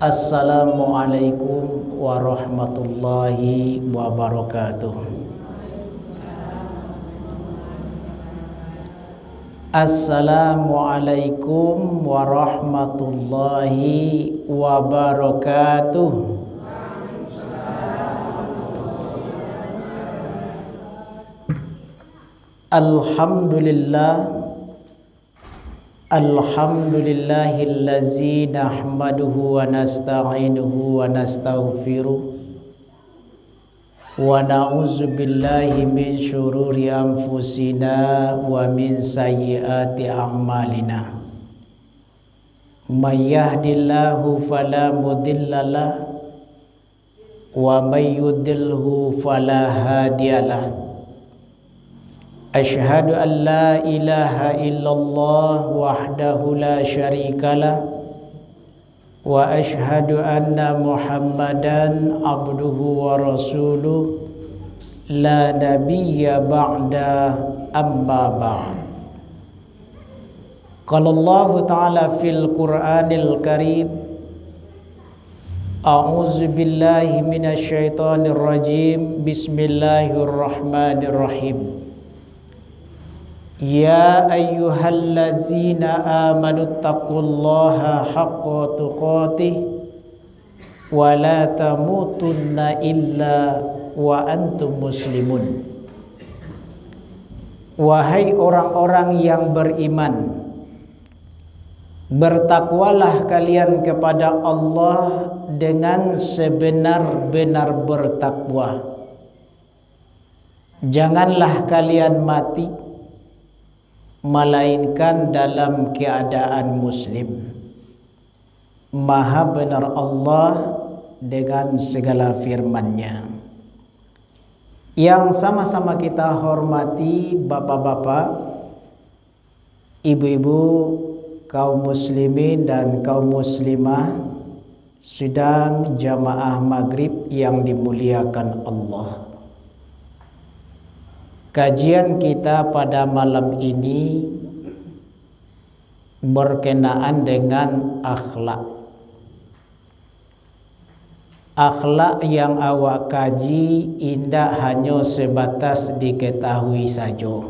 Assalamualaikum warahmatullahi wabarakatuh. Assalamualaikum warahmatullahi wabarakatuh. Alhamdulillah. Alhamdulillahillazi nahmaduhu wa nasta'inuhu wa nastaghfiruh wa na'udzu billahi min syururi anfusina wa min sayyiati a'malina. May yahdihillahu fala mudhillalah wa may yudlilhu fala hadiyalah. Asyhadu an la ilaha illallah wahdahu la syarikalah wa asyhadu anna Muhammadan abduhu wa rasuluh la nabiyya ba'da amma ba'd. Qala Allah ta'ala fil Qur'anil Karim, a'udzu billahi minasy syaithanir rajim, bismillahirrahmanirrahim. Ya ayyuhallazina amanu taqullaha haqqa tuqatih wa la tamutunna illa wa antum muslimun. Wahai orang-orang yang beriman, bertakwalah kalian kepada Allah dengan sebenar-benar bertakwa. Janganlah kalian mati melainkan dalam keadaan muslim. Maha benar Allah dengan segala firman-Nya. Yang sama-sama kita hormati bapak-bapak, ibu-ibu, kaum muslimin dan kaum muslimah sedang jamaah maghrib yang dimuliakan Allah. Kajian kita pada malam ini berkenaan dengan akhlak. Akhlak yang awak kaji indah hanya sebatas diketahui saja.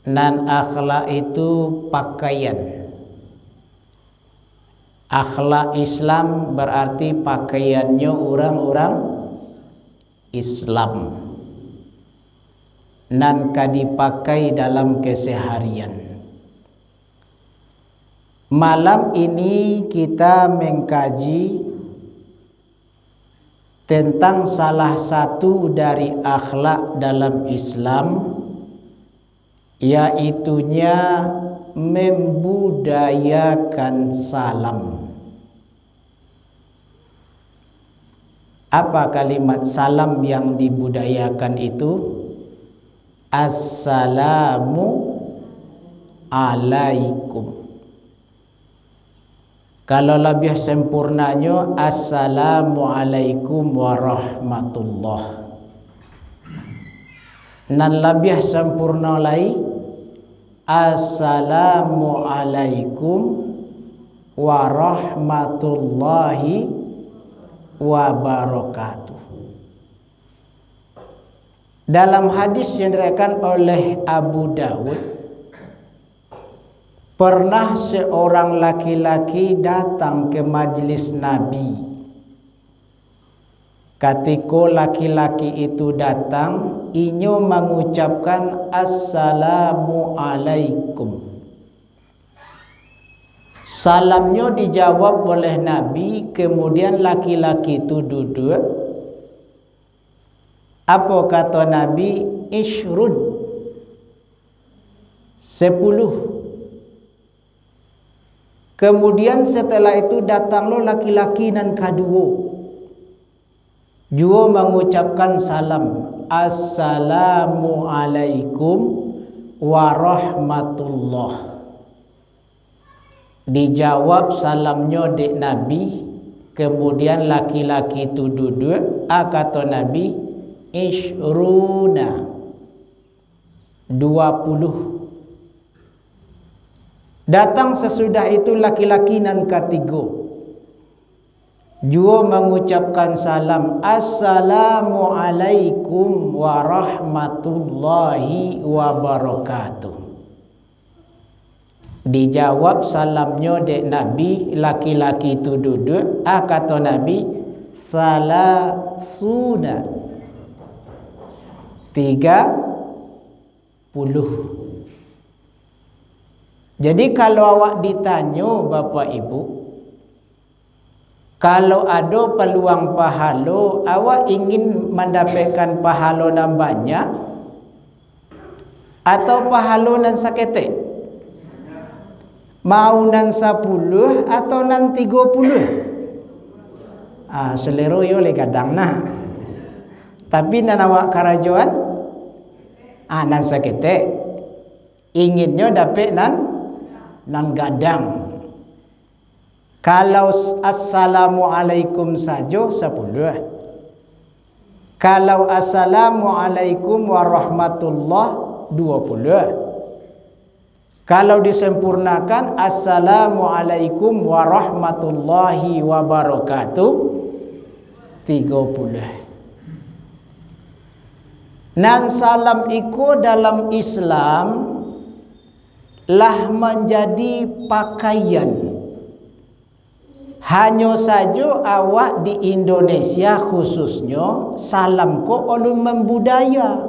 Nan akhlak itu pakaian. Akhlak Islam berarti pakaiannya orang-orang Islam. Nan dipakai dalam keseharian. Malam ini kita mengkaji tentang salah satu dari akhlak dalam Islam, yaitunya membudayakan salam. Apa kalimat salam yang dibudayakan itu? Assalamu alaikum. Kalau lebih sempurnanya assalamu alaikum warahmatullah. Dan lebih sempurna lagi assalamu alaikum warahmatullahi wabarakatuh. Dalam hadis yang diriwayatkan oleh Abu Dawud, pernah seorang laki-laki datang ke majlis Nabi. Ketika laki-laki itu datang, ia mengucapkan assalamu alaikum. Salamnya dijawab oleh Nabi, kemudian laki-laki itu duduk. Apa kata Nabi? Ishrud, 10. Kemudian setelah itu datanglah laki-laki nan kedua, juga mengucapkan salam, assalamu alaikum warahmatullah. Dijawab salamnya dek Nabi, kemudian laki-laki itu duduk. Kata Nabi, ishruna, 20. Datang sesudah itu laki-laki nan ketiga, juga mengucapkan salam, Assalamualaikum warahmatullahi wabarakatuh. Dijawab salamnya dek Nabi, laki-laki itu duduk. Kata Nabi, salasuna, 30. Jadi kalau awak ditanya Bapak Ibu, kalau ada peluang pahala, awak ingin mendapatkan pahala yang banyak atau pahala yang seketik? Mau nan 10 atau nan 30? Selera yo le kadang nah. Tapi nan awak karajuan nan seketik. Inginnya dapat nan gadang. Kalau assalamualaikum saja 10. Kalau assalamualaikum warahmatullahi 20. Kalau disempurnakan assalamualaikum warahmatullahi wabarakatuh 30. Nan salam iku dalam Islam lah menjadi pakaian. Hanya saja awak di Indonesia khususnya salam ko ulun membudaya.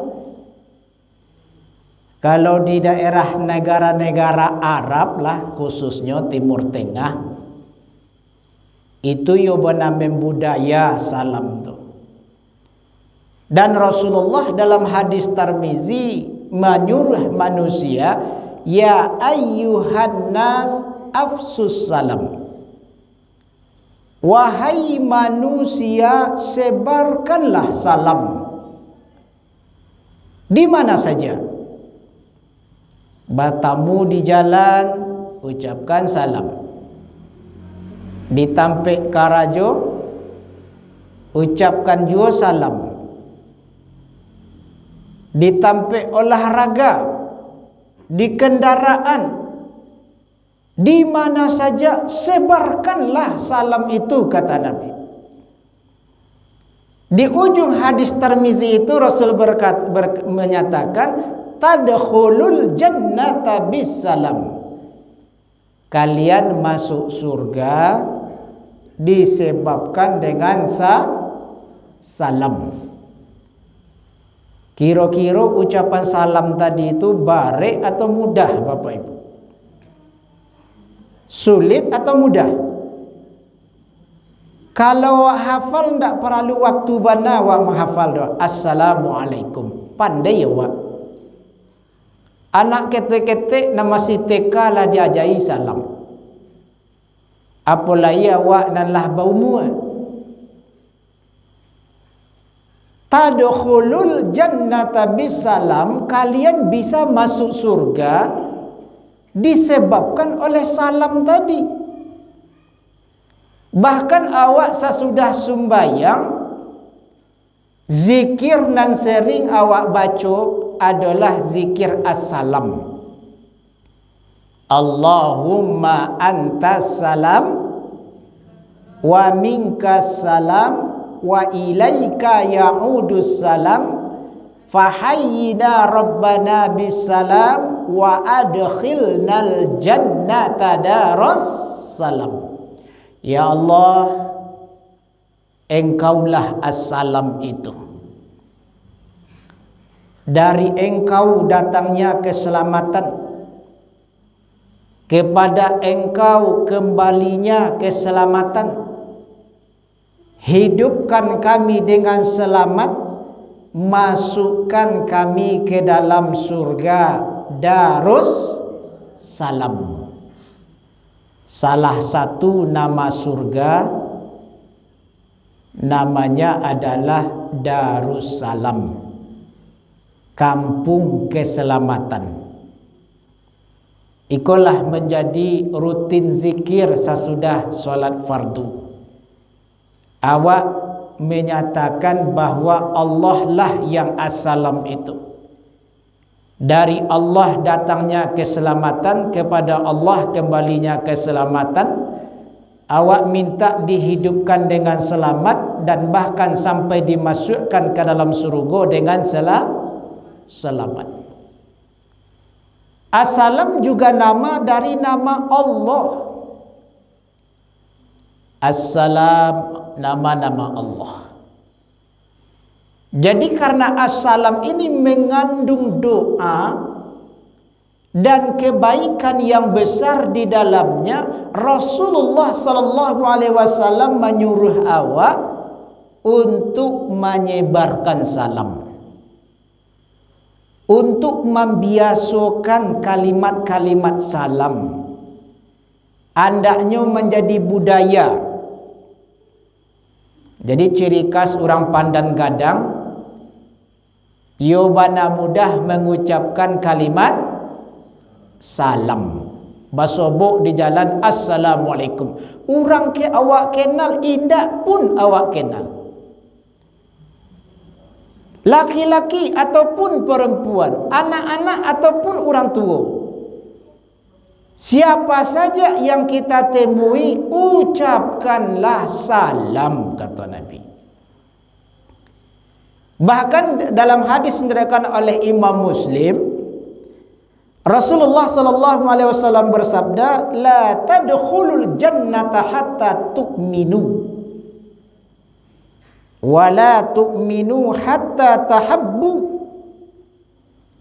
Kalau di daerah negara-negara Arab lah, khususnya Timur Tengah, itu yo benar membudaya salam tu. Dan Rasulullah dalam hadis Tirmizi menyuruh manusia, ya ayyuhan nas afsus salam. Wahai manusia, sebarkanlah salam. Di mana saja. Bertamu di jalan, ucapkan salam. Di tampik karajo, ucapkan juga salam. Di tampik olahraga, di kendaraan, di mana saja sebarkanlah salam itu, kata Nabi. Di ujung hadis Tirmizi itu Rasul menyatakan, tadkhulul jannata bisalam. Kalian masuk surga disebabkan dengan salam. Kira-kira ucapan salam tadi itu baik atau mudah Bapak Ibu? Sulit atau mudah? Kalau hafal tidak perlu waktu bana awak menghafal doa Assalamualaikum. Pandai ya awak. Anak ketek-ketek nama si TK lah diajari salam. Apalagi awak nan lah berumur. Tadkhulul jannata bisalam, kalian bisa masuk surga disebabkan oleh salam tadi. Bahkan awak sesudah sembahyang, zikir nan sering awak baca adalah zikir as-salam. Allahumma antas salam wa minkas salam wa ilaika ya'udus salam fahayyina rabbana bisalam wa adkhilnal jannata daras salam. Ya Allah, Engkaulah as-salam itu. Dari Engkau datangnya keselamatan, kepada Engkau kembalinya keselamatan. Hidupkan kami dengan selamat, masukkan kami ke dalam surga Darus Salam. Salah satu nama surga namanya adalah Darussalam, kampung keselamatan. Ikulah menjadi rutin zikir sesudah solat fardu. Awak menyatakan bahwa Allah lah yang as-salam itu. Dari Allah datangnya keselamatan, kepada Allah kembalinya keselamatan. Awak minta dihidupkan dengan selamat dan bahkan sampai dimasukkan ke dalam surga dengan selamat. As-Salam juga nama dari nama Allah. As-Salam nama-nama Allah. Jadi karena As-Salam ini mengandung doa dan kebaikan yang besar di dalamnya, Rasulullah sallallahu alaihi wasallam menyuruh awak untuk menyebarkan salam, untuk membiasakan kalimat-kalimat salam, hendaknya menjadi budaya. Jadi ciri khas orang Pandan Gadang, yo bana mudah mengucapkan kalimat salam. Basobok di jalan, Assalamualaikum. Orang ke awak kenal, indak pun awak kenal. Laki-laki ataupun perempuan, anak-anak ataupun orang tua. Siapa saja yang kita temui, ucapkanlah salam, kata Nabi. Bahkan dalam hadis yang diriwayatkan oleh Imam Muslim, Rasulullah sallallahu alaihi wasallam bersabda, "La tadkhulul jannata hatta tu'minu wa la tu'minu hatta tahabbu.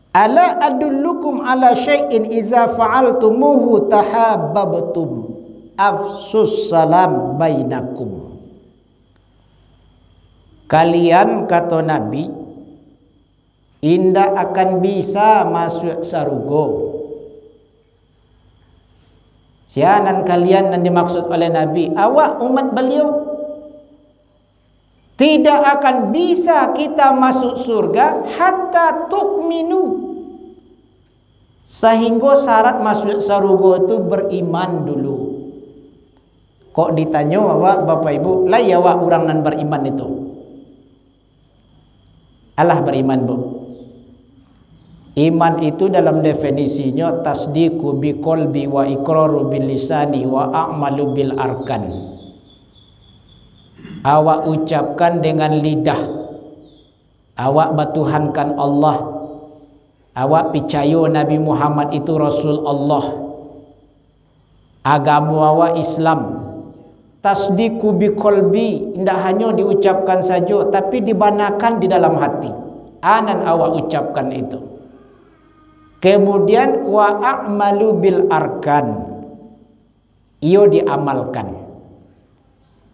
Ala adullukum ala syai'in idza fa'altumuhu tahabbabtum. Afsus salam bainakum." Kalian, kata Nabi, indah akan bisa masuk surga. Sianan kalian yang dimaksud oleh Nabi, awak umat beliau, tidak akan bisa kita masuk surga hatta tu'minu, sehingga syarat masuk surga itu beriman dulu. Kok ditanya awak Bapak Ibu, lah ya awak orang nan beriman itu? Allah beriman, Bu. Iman itu dalam definisinya tasdiqu biqalbi wa iqraru bil lisani wa a'malu bil arkan. Awak ucapkan dengan lidah, awak bertuhankan Allah, awak percaya Nabi Muhammad itu Rasul Allah, agama awak Islam. Tasdiqu biqalbi, tidak hanya diucapkan saja tapi dibanakan di dalam hati. Anan awak ucapkan itu. Kemudian wa a'malu bil arkan, iyo diamalkan,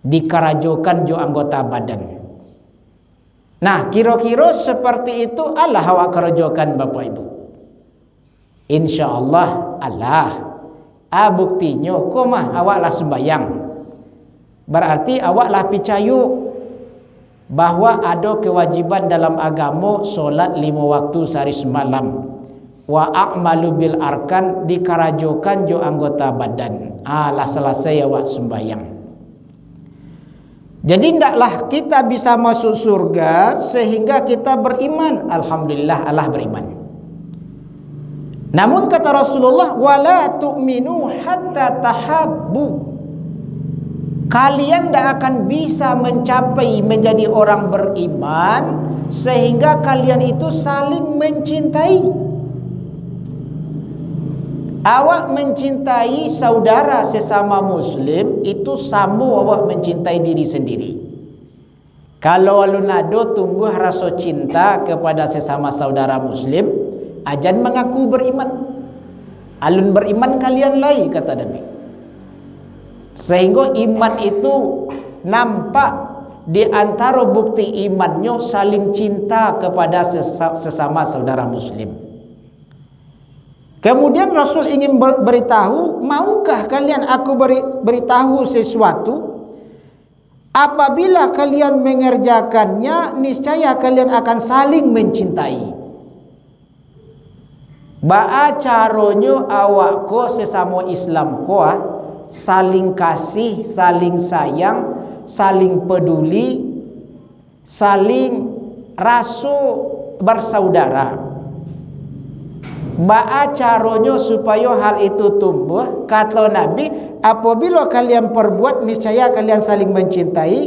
dikerajokan jo anggota badan. Nah, kira-kira seperti itu Allah awak kerajokan Bapak Ibu. Insyaallah Allah. Buktinya mah awaklah sembahyang. Berarti awaklah percaya bahwa ada kewajiban dalam agama solat 5 waktu sehari semalam. Wa a'malu bil arkan, dikerajokan jo anggota badan. Lah selesai awak sembahyang. Jadi ndaklah kita bisa masuk surga sehingga kita beriman. Alhamdulillah Allah beriman. Namun kata Rasulullah, wala tu'minu hatta tahabbu. Kalian tidak akan bisa mencapai menjadi orang beriman sehingga kalian itu saling mencintai. Awak mencintai saudara sesama muslim itu sama awak mencintai diri sendiri. Kalau alun ado tumbuh rasa cinta kepada sesama saudara muslim, ajan mengaku beriman. Alun beriman kalian lain, kata Nabi. Sehingga iman itu nampak di antara bukti imannya saling cinta kepada sesama saudara muslim. Kemudian Rasul ingin beritahu, maukah kalian aku beritahu sesuatu? Apabila kalian mengerjakannya, niscaya kalian akan saling mencintai. Ba'a caronyo awak ko sesama Islam ko saling kasih, saling sayang, saling peduli, saling rasa bersaudara. Ba'a caranya supaya hal itu tumbuh. Kata Nabi, apabila kalian perbuat, niscaya kalian saling mencintai,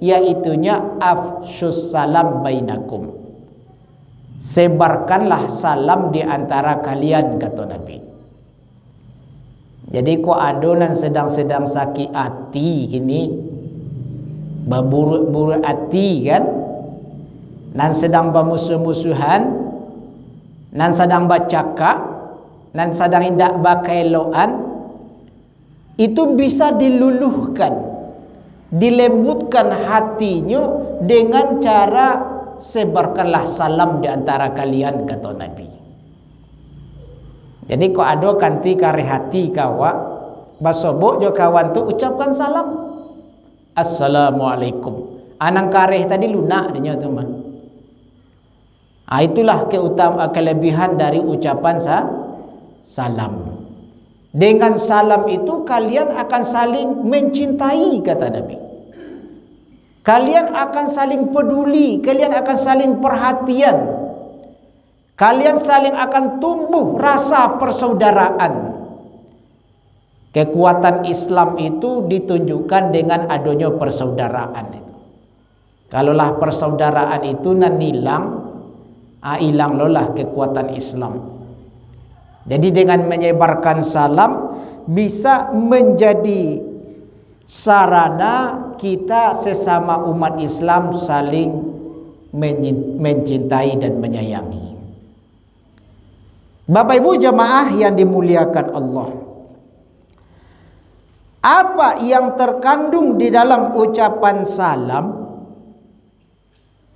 yaitunya afsyus salam bainakum. Sebarkanlah salam di antara kalian, kata Nabi. Jadi kok adonan sedang-sedang sakit hati ini, berburuk-buruk hati kan, dan sedang bermusuh-musuhan, nan sedang bercakap, nan sedang hendak berkeloan, itu bisa diluluhkan, dilembutkan hatinya dengan cara sebarkanlah salam di antara kalian, kata Nabi. Jadi kok ada kanti kare hati kawa, basobok jo kawan tu ucapkan salam, Assalamualaikum. Anang kareh tadi lunak dia tu mah. Itulah kelebihan dari ucapan salam. Dengan salam itu kalian akan saling mencintai, kata Nabi. Kalian akan saling peduli, kalian akan saling perhatian. Kalian saling akan tumbuh rasa persaudaraan. Kekuatan Islam itu ditunjukkan dengan adanya persaudaraan itu. Kalaulah persaudaraan itu nan hilang, hilang lolah kekuatan Islam. Jadi dengan menyebarkan salam bisa menjadi sarana kita sesama umat Islam saling mencintai dan menyayangi. Bapak Ibu jamaah yang dimuliakan Allah, apa yang terkandung di dalam ucapan salam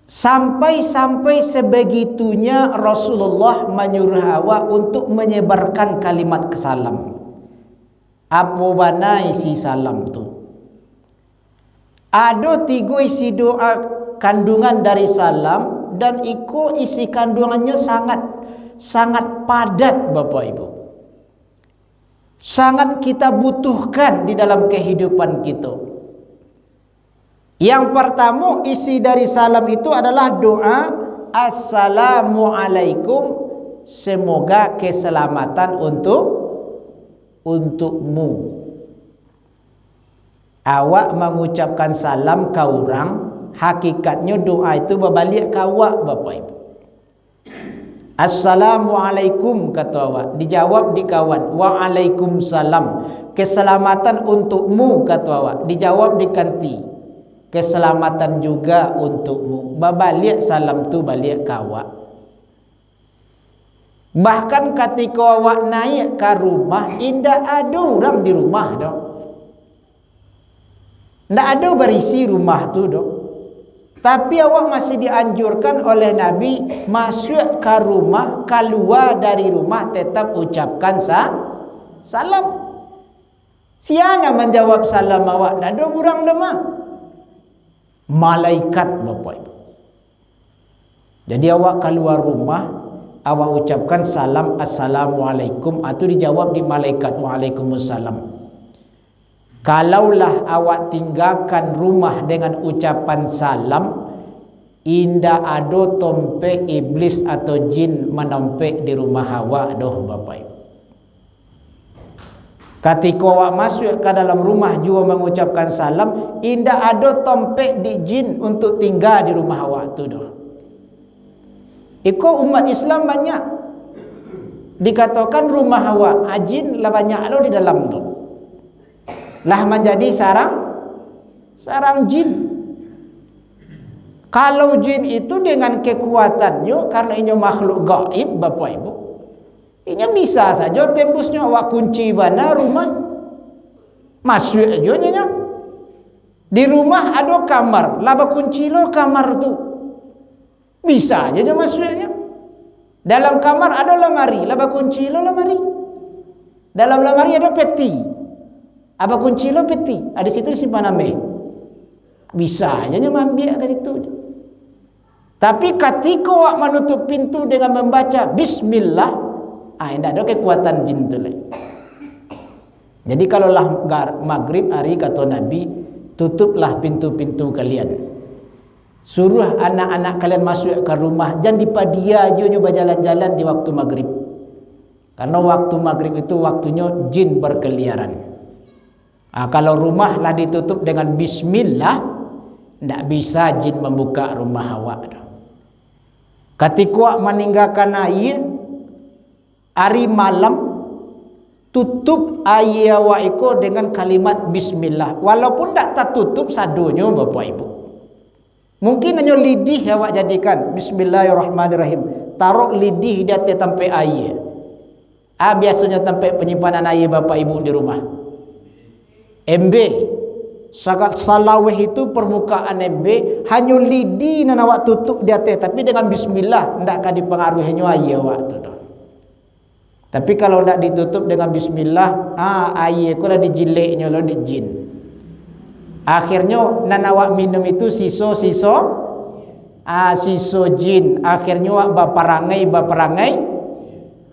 sampai sebegitunya Rasulullah menyuruh Hawa untuk menyebarkan kalimat salam. Apa bana isi salam tu? Ada 3 isi doa kandungan dari salam, dan isi kandungannya sangat padat, Bapak Ibu. Sangat kita butuhkan di dalam kehidupan kita. Yang pertama isi dari salam itu adalah doa Assalamualaikum, semoga keselamatan untukmu. Awak mengucapkan salam ke orang, hakikatnya doa itu berbalik ke awak, Bapak Ibu. Assalamualaikum kata awak, dijawab di kawan, waalaikumsalam, keselamatan untukmu kata awak, dijawab di kanti, keselamatan juga untukmu. Berbalik salam tu balik ke awak. Bahkan ketika awak naik ke rumah, indah ada orang di rumah dah. Tak ada berisi rumah tu dah. Tapi awak masih dianjurkan oleh Nabi masuk ke rumah, keluar dari rumah tetap ucapkan salam. Siapa menjawab salam awak? Tak ada orang dah. Malaikat, Bapak Ibu. Jadi awak keluar rumah, awak ucapkan salam Assalamualaikum, atau dijawab di malaikat Waalaikumsalam. Kalaulah awak tinggalkan rumah dengan ucapan salam, indah ada tompek iblis atau jin menompek di rumah awak doh, Bapak Ibu. Ketika awak masuk ke dalam rumah juga mengucapkan salam, indah ada tompek di jin untuk tinggal di rumah awak tu doh. Iko umat Islam banyak dikatakan rumah awak jin lah banyak lo di dalam tu. Lah menjadi sarang jin. Kalau jin itu dengan kekuatannya, karena ini makhluk gaib, Bapak Ibu, ini bisa saja tembusnya awak kunci mana rumah, masuk aja nya. Di rumah ada kamar, laba kunci lo kamar tu, bisa aja masuknya. Dalam kamar ada lemari, laba kunci lo lemari. Dalam lemari ada peti, apa kunci lo peti, ada situ simpan ambil. Bisa aja ambil ke situ. Tapi ketika awak menutup pintu dengan membaca Bismillah, tidak ada kekuatan jin tu lagi. Jadi kalaulah maghrib hari kata Nabi, tutuplah pintu-pintu kalian. Suruh anak-anak kalian masuk ke rumah, jangan dipadia aja berjalan-jalan di waktu maghrib. Karena waktu maghrib itu waktunya jin berkeliaran. Kalau rumah lah ditutup dengan bismillah, tidak bisa jin membuka rumah awak. Ketika awak meninggalkan air, hari malam, tutup air awak itu dengan kalimat bismillah. Walaupun tak tertutup sadunya Bapak Ibu. Mungkin hanya lidih awak jadikan bismillahirrahmanirrahim. Taruh lidih di atas tempat air. Biasanya tempat penyimpanan air Bapak Ibu di rumah. MB. Sangat salawih itu permukaan MB. Hanya lidih dan awak tutup di atas. Tapi dengan bismillah, tidak akan dipengaruhinya air awak tu. Tapi kalau tidak ditutup dengan bismillah, air itu dah dijiliknya lo di jin. Akhirnya nan awak minum itu siso jin. Akhirnya awak baperangai.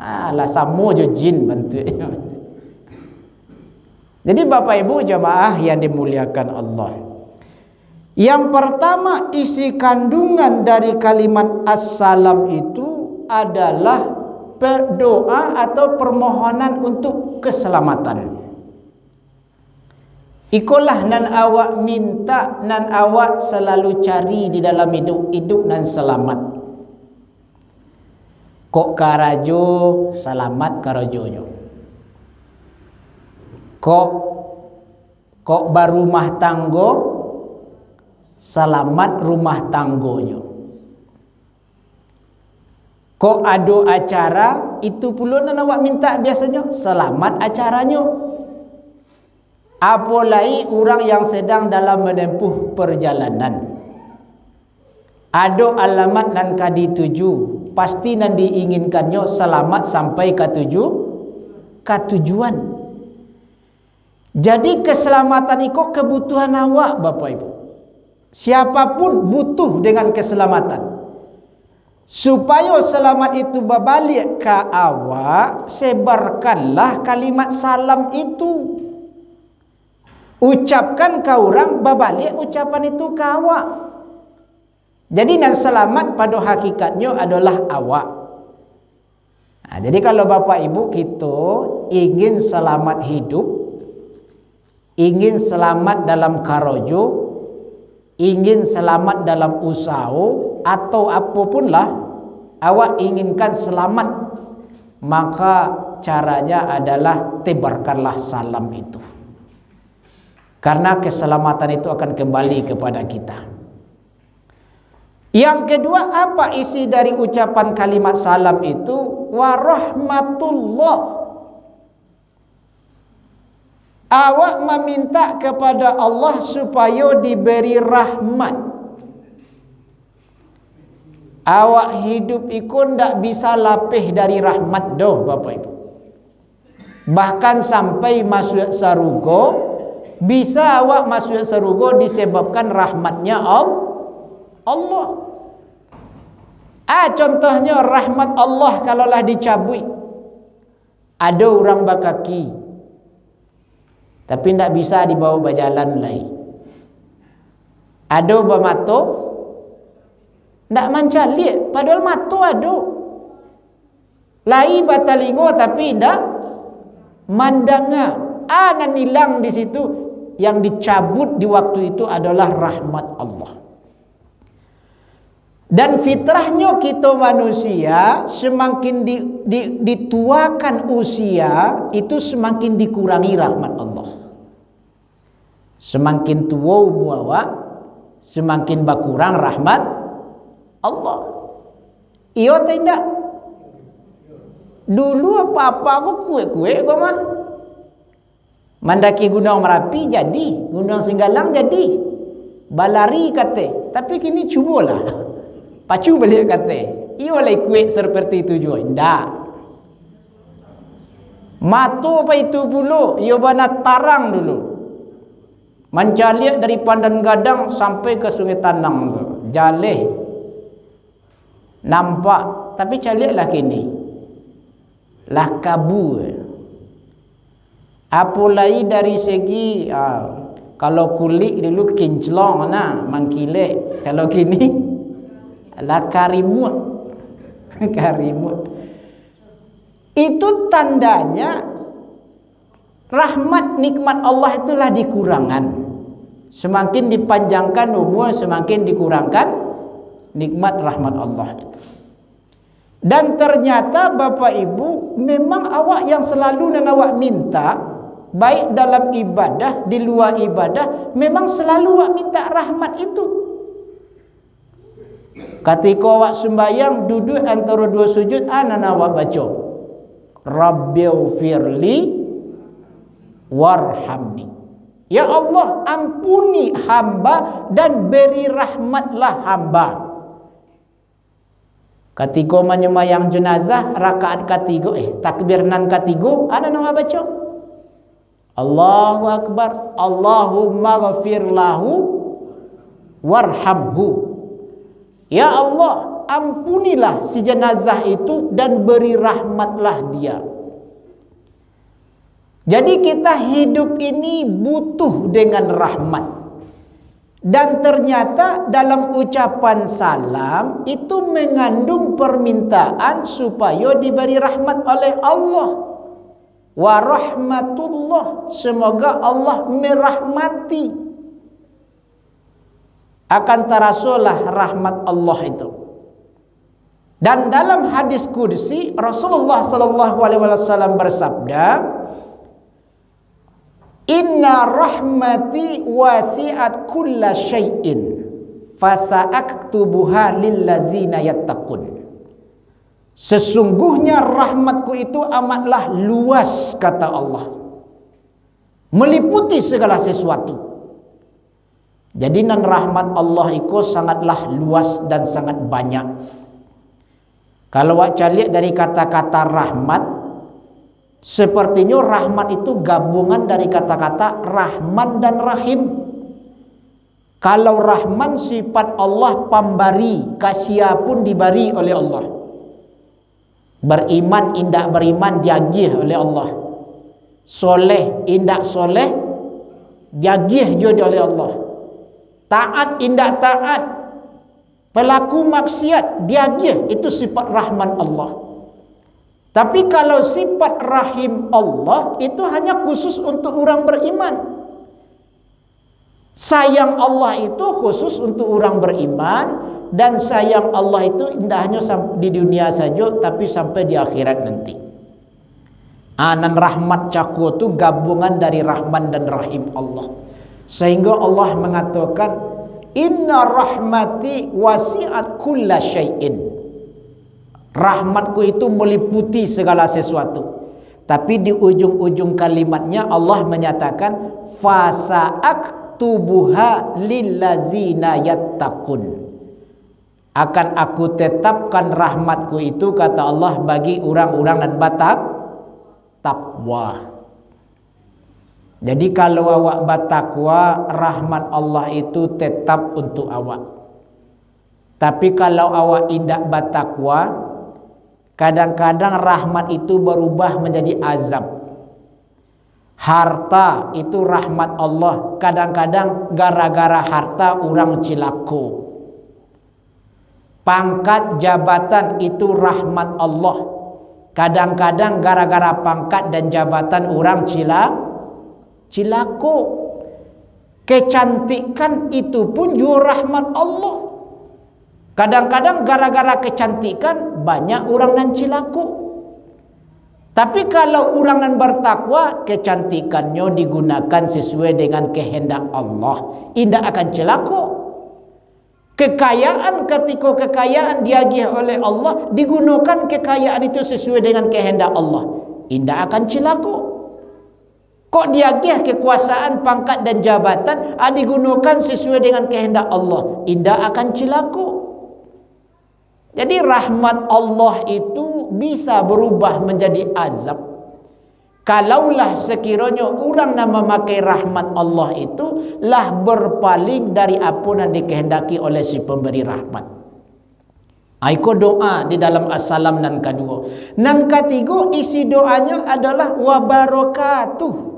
Lah sama je jin bentuknya. Jadi Bapak Ibu jamaah yang dimuliakan Allah. Yang pertama, isi kandungan dari kalimat assalam itu adalah doa atau permohonan untuk keselamatan. Ikulah nan awak minta, nan awak selalu cari di dalam hidup nan selamat. Kok karajo selamat karajonyo. Kok barumah tanggo selamat rumah tanggonyo. Kok ada acara, itu pula nan awak minta biasanya selamat acaranya. Apalagi orang yang sedang dalam menempuh perjalanan. Ada alamat nan kadi tuju, pasti nan diinginkannya selamat sampai ke tujuan. Jadi keselamatan itu kebutuhan awak Bapak Ibu. Siapapun butuh dengan keselamatan. Supaya selamat itu berbalik ke awak, sebarkanlah kalimat salam itu. Ucapkan ke orang, berbalik ucapan itu ke awak. Jadi yang selamat pada hakikatnya adalah awak. Jadi kalau Bapak Ibu kita ingin selamat hidup, ingin selamat dalam karajo, ingin selamat dalam usaha, atau apapun lah awak inginkan selamat, maka caranya adalah tebarkanlah salam itu. Karena keselamatan itu akan kembali kepada kita. Yang kedua, apa isi dari ucapan kalimat salam itu? Warahmatullah. Awak meminta kepada Allah supaya diberi rahmat. Awak hidup itu tidak bisa lapih dari rahmat doh Bapak Ibu. Bahkan sampai masuk surga, bisa awak masuk surga disebabkan rahmatnya Allah. Contohnya rahmat Allah kalaulah dicabut. Ada orang berkaki, tapi tidak bisa dibawa berjalan lagi. Ada bermata, tidak mencalik, padahal mata ada. Lai batalingo tapi tidak mandanga. Nan hilang di situ. Yang dicabut di waktu itu adalah rahmat Allah. Dan fitrahnya kita manusia, semakin dituakan usia, itu semakin dikurangi rahmat Allah. Semakin tua umur, semakin berkurang rahmat Allah. Iya tidak? Dulu apa-apa aku kue-kue kok mah. Mendaki Gunung Merapi jadi, Gunung Singgalang jadi. Balari kata, tapi kini cubalah. Pacu balik kata. Iya lah kue seperti itu juga. Tidak. Matu apa itu pula? Ia bana tarang dulu. Mencaliak dari Pandan Gadang sampai ke Sungai Tanang tu. Jaleh. Nampak, tapi caliaklah kini. Lah kabur. Apalagi dari segi kalau kulit dulu kinclong mangkilek. Kalau kini lah karimut. Karimut. Itu tandanya rahmat nikmat Allah itulah dikurangan. Semakin dipanjangkan umur, semakin dikurangkan nikmat rahmat Allah itu. Dan ternyata Bapak Ibu, memang awak yang selalu dan awak minta, baik dalam ibadah, di luar ibadah, memang selalu awak minta rahmat itu. Ketika awak sembahyang, duduk antara dua sujud, anana awak baca, Rabbighfirli warhamni. Ya Allah, ampuni hamba dan beri rahmatlah hamba. Ketika menyemayang jenazah rakaat ketiga, takbir nan ketiga, ana nama baca Allahu Akbar, Allahumma ghafir lahu warhamhu. Ya Allah, ampunilah si jenazah itu dan beri rahmatlah dia. Jadi kita hidup ini butuh dengan rahmat. Dan ternyata dalam ucapan salam itu mengandung permintaan supaya diberi rahmat oleh Allah. Wa rahmatullah, semoga Allah merahmati. Akan terasalah rahmat Allah itu. Dan dalam hadis qudsi Rasulullah sallallahu alaihi wasallam bersabda, Inna rahmati wasi'at kulla syai'in fasa'aktubuha lillazina yattaqun. Sesungguhnya rahmatku itu amatlah luas, kata Allah, meliputi segala sesuatu. Jadi nan rahmat Allah itu sangatlah luas dan sangat banyak. Kalau awak cari dari kata-kata rahmat, sepertinya rahmat itu gabungan dari kata-kata Rahman dan Rahim. Kalau Rahman sifat Allah pemberi, kasih pun diberi oleh Allah. Beriman indak beriman diagih oleh Allah. Soleh indak soleh diagih juga oleh Allah. Taat indak taat, pelaku maksiat diagih, itu sifat Rahman Allah. Tapi kalau sifat Rahim Allah itu hanya khusus untuk orang beriman. Sayang Allah itu khusus untuk orang beriman, dan sayang Allah itu tidak hanya di dunia saja, tapi sampai di akhirat nanti. Anan rahmat cakwa itu gabungan dari Rahman dan Rahim Allah. Sehingga Allah mengatakan, Inna rahmati wasi'at kulla syai'in. Rahmatku itu meliputi segala sesuatu. Tapi di ujung-ujung kalimatnya Allah menyatakan fasa'aktubuha lillazina yattaqun. Akan aku tetapkan rahmatku itu, kata Allah, bagi orang-orang dan takwa. Jadi kalau awak bertakwa, rahmat Allah itu tetap untuk awak. Tapi kalau awak tidak bertakwa, kadang-kadang rahmat itu berubah menjadi azab. Harta itu rahmat Allah, kadang-kadang gara-gara harta orang cilaka. Pangkat jabatan itu rahmat Allah, kadang-kadang gara-gara pangkat dan jabatan orang cilaka. Kecantikan itu pun juga rahmat Allah. Kadang-kadang gara-gara kecantikan banyak orang nan cilaku. Tapi kalau orang nan bertakwa, kecantikannya digunakan sesuai dengan kehendak Allah, tidak akan cilaku. Kekayaan, ketika kekayaan diagih oleh Allah, digunakan kekayaan itu sesuai dengan kehendak Allah, tidak akan cilaku. Kok diagih kekuasaan, pangkat dan jabatan digunakan sesuai dengan kehendak Allah, tidak akan cilaku. Jadi rahmat Allah itu bisa berubah menjadi azab. Kalaulah sekiranya orang yang memakai rahmat Allah itu lah berpaling dari apa yang dikehendaki oleh si pemberi rahmat. Aiko doa di dalam as-salam nan kedua. Nan ketiga isi doanya adalah wabarakatuh.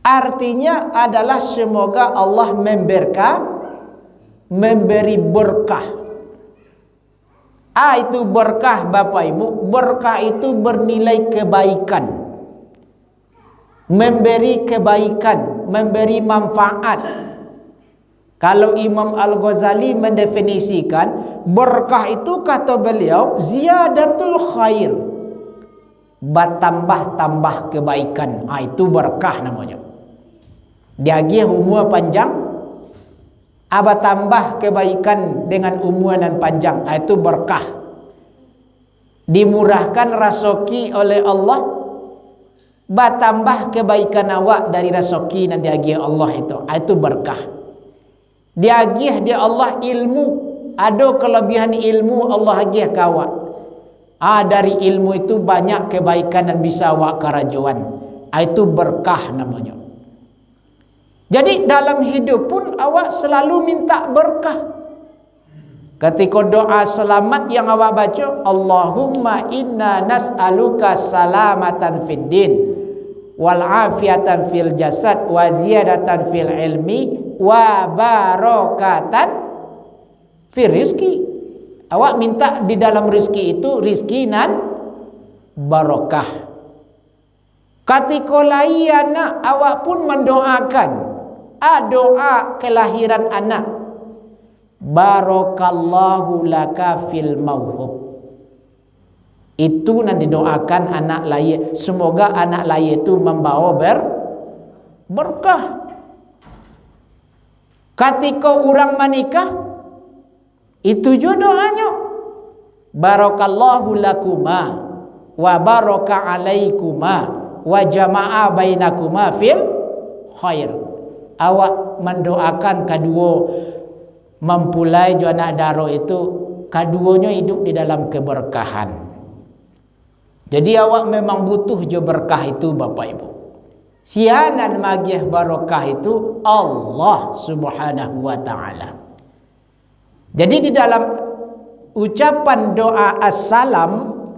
Artinya adalah semoga Allah memberi berkah. Itu berkah Bapak Ibu. Berkah itu bernilai kebaikan, memberi kebaikan, memberi manfaat. Kalau Imam Al-Ghazali mendefinisikan berkah itu, kata beliau, ziyadatul khair, bertambah-tambah kebaikan. Itu berkah namanya. Dia umur panjang, tambah kebaikan dengan umur dan panjang. Itu berkah. Dimurahkan rezeki oleh Allah, bertambah kebaikan awak dari rezeki dan diagih Allah itu berkah. Diagih dia Allah ilmu, ada kelebihan ilmu Allah agih ke awak. Dari ilmu itu banyak kebaikan dan bisa awak kerajuan. Itu berkah namanya. Jadi dalam hidup pun awak selalu minta berkah. Ketika doa selamat yang awak baca, Allahumma inna nas'aluka salamatan fid din wal afiatan fil jasad wa ziyadatan fil ilmi wa barakatan fil rizki. Awak minta di dalam rizki itu rizki dan barakah. Ketika lahir anak, awak pun mendoakan doa kelahiran anak, barakallahu laka fil mauhub. Itu nanti doakan anak lahir, semoga anak lahir itu membawa berkah. Ketika orang menikah, itu juga doanya, barakallahu lakuma wa baraka alaikuma wa jama'a bainakuma fil khair. Awak mendoakan kedua mempulai anak daro itu, keduanya hidup di dalam keberkahan. Jadi awak memang butuh je berkah itu Bapak Ibu. Sianan magih barakah itu Allah Subhanahu wa taala. Jadi di dalam ucapan doa assalam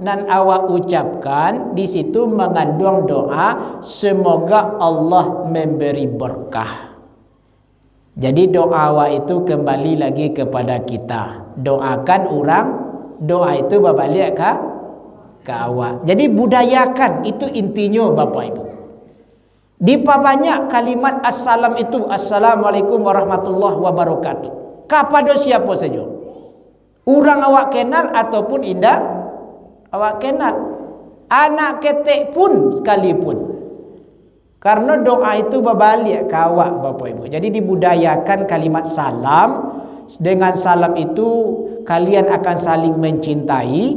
nan awak ucapkan, di situ mengandung doa semoga Allah memberi berkah. Jadi doa awak itu kembali lagi kepada kita. Doakan orang, doa itu berbalik ke awak. Jadi budayakan, itu intinya Bapak Ibu. Diperbanyak kalimat assalam itu, assalamualaikum warahmatullahi wabarakatuh, kepada siapa saja, orang awak kenal ataupun indah awak kenal, anak ketek pun sekalipun. Karena doa itu berbalik ke awak Bapak Ibu. Jadi dibudayakan kalimat salam. Dengan salam itu kalian akan saling mencintai.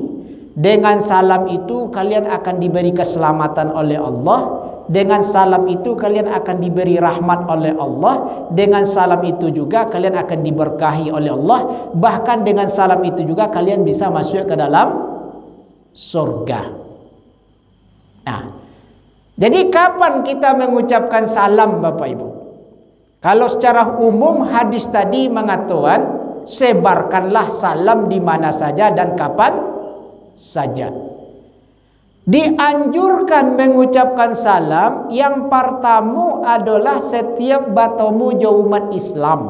Dengan salam itu kalian akan diberi keselamatan oleh Allah. Dengan salam itu kalian akan diberi rahmat oleh Allah. Dengan salam itu juga kalian akan diberkahi oleh Allah. Bahkan dengan salam itu juga kalian bisa masuk ke dalam surga. Nah, jadi kapan kita mengucapkan salam Bapak Ibu? Kalau secara umum hadis tadi mengatakan sebarkanlah salam di mana saja dan kapan saja. Dianjurkan mengucapkan salam yang pertama adalah setiap bertemu umat Islam.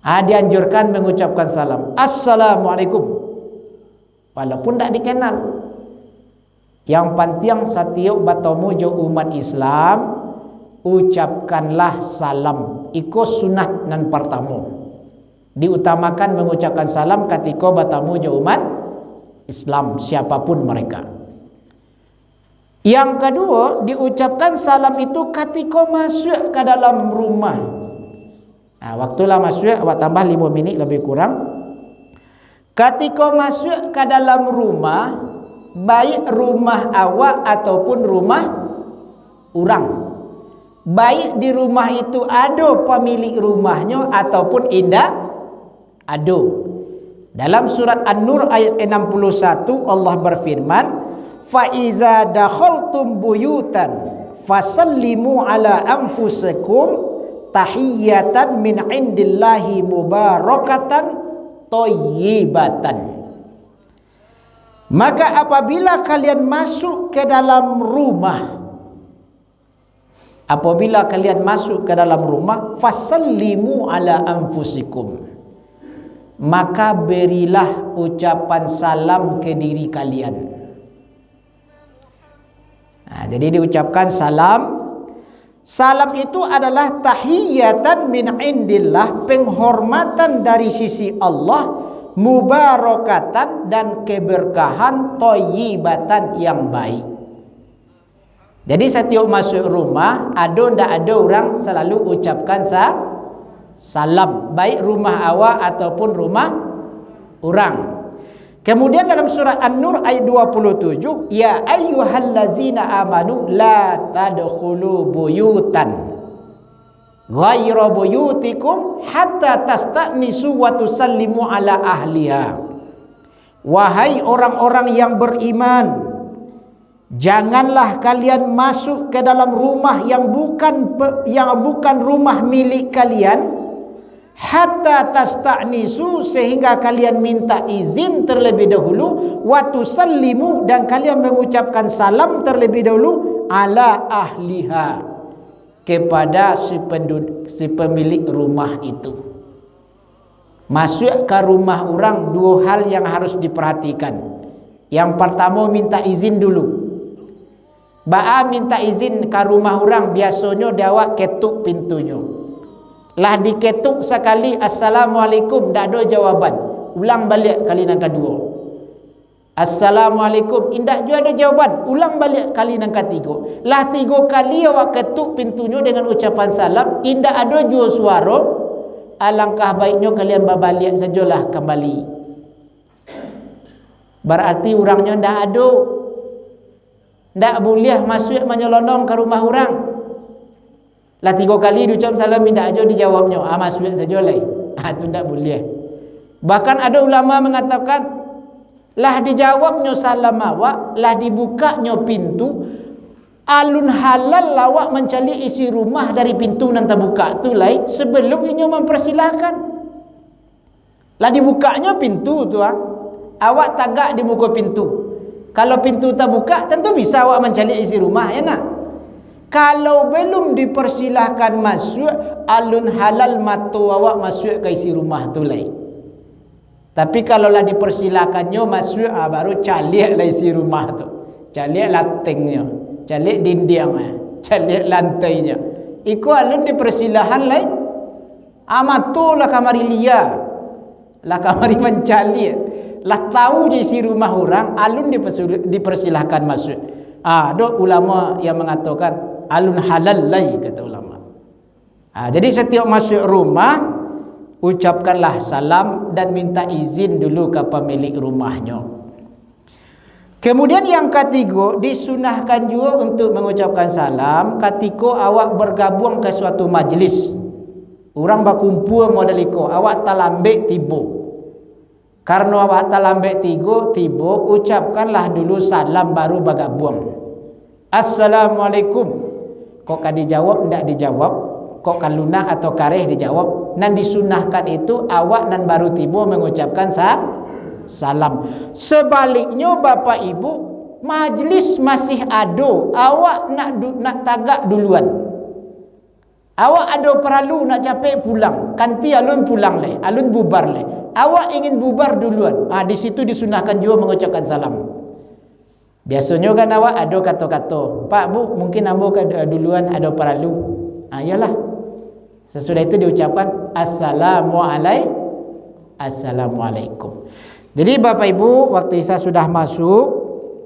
Dianjurkan mengucapkan salam, assalamualaikum, walaupun tak dikenal. Yang penting setiap bertemu umat Islam, ucapkanlah salam. Ikut sunat nan pertama. Diutamakan mengucapkan salam ketika bertemu umat Islam, siapapun mereka. Yang kedua, diucapkan salam itu ketika masuk ke dalam rumah. Waktulah masuk, awak tambah 5 minit lebih kurang. Ketika masuk ke dalam rumah, baik rumah awak ataupun rumah orang, baik di rumah itu ada pemilik rumahnya ataupun indah ada. Dalam surat An-Nur ayat 61 Allah berfirman, fa iza dakhaltum buyutan fasallimu ala anfusikum tahiyatan min indillahi mubarakatan thayyibatan. Maka apabila kalian masuk ke dalam rumah, fasallimu ala anfusikum, maka berilah ucapan salam ke diri kalian. Jadi diucapkan salam. Salam itu adalah tahiyatan min indillah, penghormatan dari sisi Allah, mubarakatan dan keberkahan, thayyibatan yang baik. Jadi setiap masuk rumah, ndak ada orang selalu ucapkan salam, baik rumah awak ataupun rumah orang. Kemudian dalam surah An-Nur ayat 27, ya ayyuhallazina amanu la tadkhulu buyutan ghayra buyutikum hatta tasta'nisu wa tusallimu ala ahliha. Wahai orang-orang yang beriman, janganlah kalian masuk ke dalam rumah yang bukan rumah milik kalian, hatta tasta'nisu, sehingga kalian minta izin terlebih dahulu, wa tusallimu, dan kalian mengucapkan salam terlebih dahulu, ala ahliha, kepada si pemilik rumah itu. Masuk ke rumah orang, dua hal yang harus diperhatikan. Yang pertama, minta izin dulu. Minta izin ke rumah orang, biasanya dia awak ketuk pintunya. Lah diketuk sekali, assalamualaikum, tak ada jawaban, ulang balik kali yang kedua. Assalamualaikum, indak juga ada jawaban, ulang balik kali yang ketiga. Lah 3 kali awak ketuk pintunya dengan ucapan salam, indak ada juga suara, alangkah baiknya kalian berbalik sajalah kembali. Berarti orangnya ndak ada, ndak boleh masuk menyelonong ke rumah orang. Lah 3 kali diucap salam, minta aja dijawabnya, masuk saja lah. Itu tak boleh. Bahkan ada ulama mengatakan, lah dijawabnya salam awak, lah dibukanya pintu, alun halal awak mencari isi rumah dari pintu nan terbuka tu lah, sebelum inya mempersilahkan. Lah dibukanya pintu tu, awak tagak dibuka pintu. Kalau pintu terbuka, tentu bisa awak mencari isi rumah, ya nak? Kalau belum dipersilahkan masuk, alun halal matu awak masuk ke isi rumah tu lain. Tapi kalau lah dipersilahkannya masuk, baru calik lah isi rumah tu. Calik lantingnya, calik dindingnya, calik lantainya. Iku alun dipersilahan lain. Matu lah kamari liar, lah kamari mencalik, lah tahu je isi rumah orang, alun dipersilahkan masuk. Ada ulama yang mengatakan alun halal lai, kata ulama. Jadi setiap masuk rumah, ucapkanlah salam dan minta izin dulu ke pemilik rumahnya. Kemudian yang ketiga, disunahkan juga untuk mengucapkan salam ketika awak bergabung ke suatu majlis. Orang berkumpul model iko, awak tak lambek tiba. Karena awak tak lambek tiba, ucapkanlah dulu salam baru bergabung. Assalamualaikum. Kok kan dijawab, tidak dijawab. Kok kan lunak atau kareh dijawab. Nan disunahkan itu awak nan baru tiba mengucapkan salam. Sebaliknya bapak ibu, majlis masih ada, awak nak tagak duluan. Awak ada perlu nak capek pulang, kanti alun pulang le, alun bubar le. Awak ingin bubar duluan. Di situ disunahkan juga mengucapkan salam. Biasanya kan awak ada kata-kata, Pak Bu, mungkin ambo duluan ada perlu. Yalah. Sesudah itu diucapkan Assalamualaikum. Jadi Bapak Ibu, waktu Isa sudah masuk,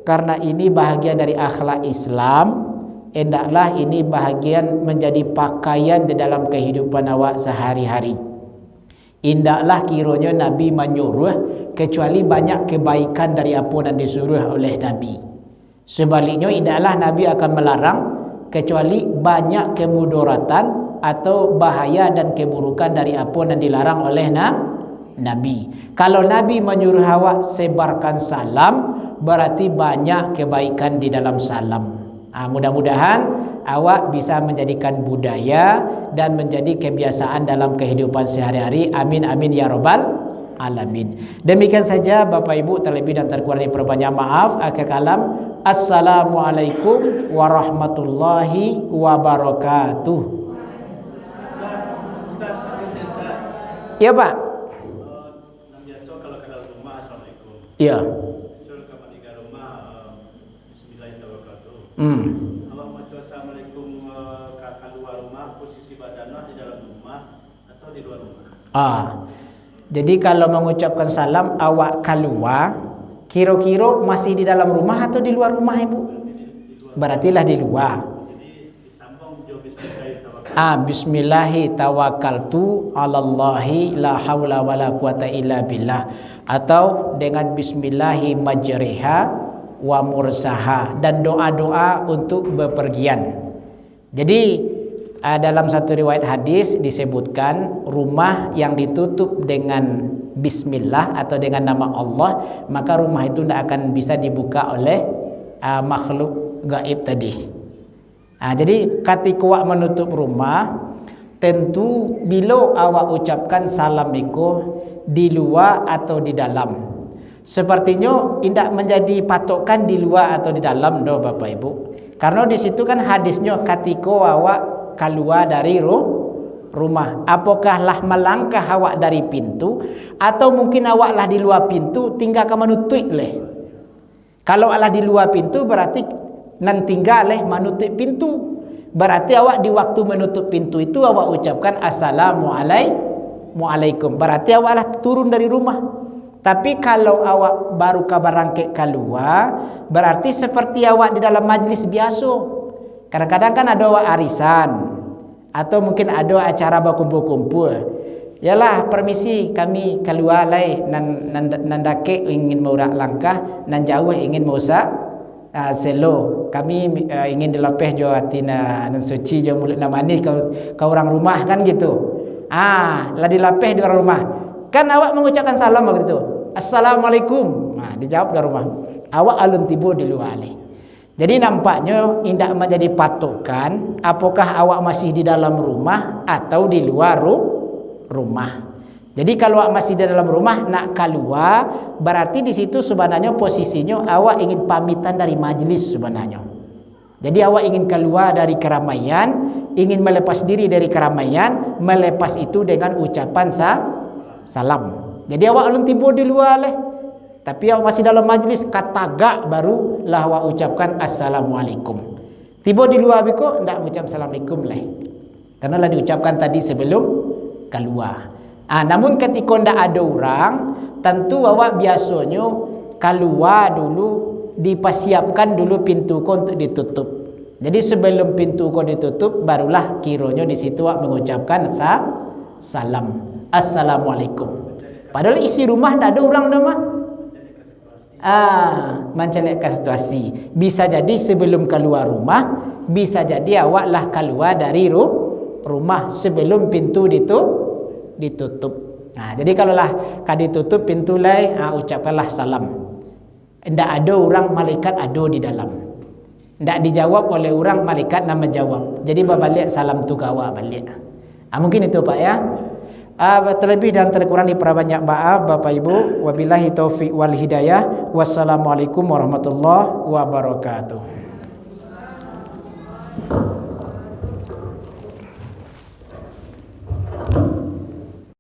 karena ini bahagian dari akhlak Islam, hendaklah ini bahagian menjadi pakaian di dalam kehidupan awak sehari-hari. Indaklah kiranya Nabi menyuruh, kecuali banyak kebaikan dari apa yang disuruh oleh Nabi. Sebaliknya indaklah Nabi akan melarang, kecuali banyak kemudaratan atau bahaya dan keburukan dari apa yang dilarang oleh Nabi. Kalau Nabi menyuruh awak sebarkan salam, berarti banyak kebaikan di dalam salam. Mudah-mudahan awak bisa menjadikan budaya dan menjadi kebiasaan dalam kehidupan sehari-hari. Amin amin ya rabbal alamin. Demikian saja Bapak Ibu, terlebih dan terkurang diperbanyak maaf. Akhir kalam, assalamualaikum warahmatullahi wabarakatuh. Ya Pak. Iya. Awak maca assalamualaikum ke luar rumah, posisi badannya di dalam rumah atau di luar rumah? Jadi kalau mengucapkan salam awak keluar, kira-kira masih di dalam rumah atau di luar rumah ibu? Berartilah di luar. Bismillahi tawakkaltu 'alallahi la haula wala quwata illa billah, atau dengan bismillahi majriha wa mursaha, dan doa-doa untuk bepergian. Jadi dalam satu riwayat hadis disebutkan rumah yang ditutup dengan bismillah atau dengan nama Allah, maka rumah itu tidak akan bisa dibuka oleh makhluk gaib tadi. Jadi ketika awak menutup rumah, tentu bila awak ucapkan salam itu di luar atau di dalam. Sepertinya tidak menjadi patokan di luar atau di dalam doh Bapak Ibu. Karena di situ kan hadisnya ketika awak keluar dari rumah, apakah lah melangkah awak dari pintu atau mungkin awak lah di luar pintu tinggal ke menutup leh. Kalau Allah di luar pintu berarti nan tinggal leh menutup pintu. Berarti awak di waktu menutup pintu itu awak ucapkan assalamualaikum. Berarti awak lah turun dari rumah. Tapi kalau awak baru kabarangkek keluar, berarti seperti awak di dalam majlis biasa. Kadang-kadang kan ada awak arisan, atau mungkin ada acara berkumpul-kumpul. Yalah, permisi kami keluar lai nan dake ingin mau langkah, nan jauh ingin mau selo. Kami ingin dilepeh jo atina nan suci jo mulut na manis kau orang rumah kan gitu. Lah dilepeh di orang rumah. Kan awak mengucapkan salam begitu. Assalamualaikum. Dijawab dari rumah. Awak alun tiba di luar ni. Jadi nampaknya tidak menjadi patokan apakah awak masih di dalam rumah atau di luar rumah. Jadi kalau awak masih di dalam rumah nak keluar, berarti di situ sebenarnya posisinya awak ingin pamitan dari majlis sebenarnya. Jadi awak ingin keluar dari keramaian, ingin melepas diri dari keramaian, melepas itu dengan ucapan salam. Jadi awak alun tiba di luar leh, tapi awak masih dalam majlis, katagak baru lah awak ucapkan assalamualaikum. Tiba di luar biko ndak ucap assalamualaikum leh, karena lah diucapkan tadi sebelum keluar. Namun ketika ndak ada orang, tentu awak biasanya keluar dulu, dipersiapkan dulu pintu kau untuk ditutup. Jadi sebelum pintu kau ditutup, barulah kiranya di situ awak mengucapkan salam assalamualaikum. Padahal isi rumah tidak ada orang dah mah. Mencari situasi. Bisa jadi sebelum keluar rumah, bisa jadi awak lah keluar dari rumah sebelum pintu ditutup. Jadi kalau lah ditutup pintu lai, ucapkanlah salam. Tidak ada orang, malaikat ada di dalam. Tidak dijawab oleh orang, malaikat nama jawab. Jadi balik salam tu kawa balik. Mungkin itu Pak ya. Terlebih dan terkurang diperbanyak maaf Bapak Ibu. Wabillahi taufiq wal hidayah. Wassalamualaikum warahmatullahi wabarakatuh.